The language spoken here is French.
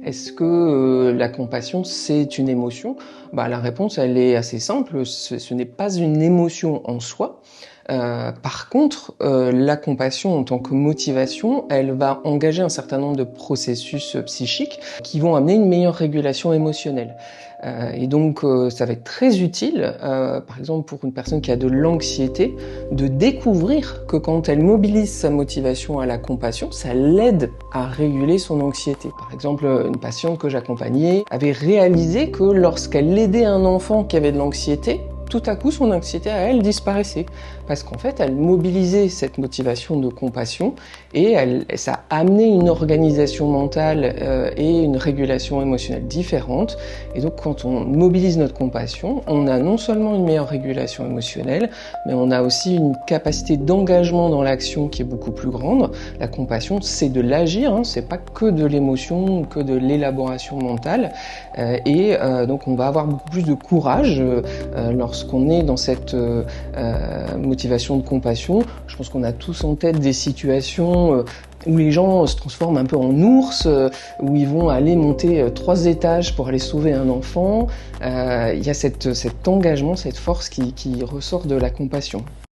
Est-ce que la compassion, c'est une émotion ? La réponse, elle est assez simple. Ce n'est pas une émotion en soi. Par contre, la compassion en tant que motivation, elle va engager un certain nombre de processus psychiques qui vont amener une meilleure régulation émotionnelle. Et donc, ça va être très utile, par exemple pour une personne qui a de l'anxiété, de découvrir que quand elle mobilise sa motivation à la compassion, ça l'aide à réguler son anxiété. Par exemple, une patiente que j'accompagnais avait réalisé que lorsqu'elle aidait un enfant qui avait de l'anxiété, tout à coup, son anxiété à elle disparaissait. Parce qu'en fait, elle mobilisait cette motivation de compassion et ça a amené une organisation mentale et une régulation émotionnelle différente. Et donc, quand on mobilise notre compassion, on a non seulement une meilleure régulation émotionnelle, mais on a aussi une capacité d'engagement dans l'action qui est beaucoup plus grande. La compassion, c'est de l'agir, c'est pas que de l'émotion ou que de l'élaboration mentale. Donc, on va avoir beaucoup plus de courage lorsqu'on est dans cette motivation de compassion. Je pense qu'on a tous en tête des situations où les gens se transforment un peu en ours, où ils vont aller monter 3 étages pour aller sauver un enfant. Il y a cet engagement, cette force qui ressort de la compassion.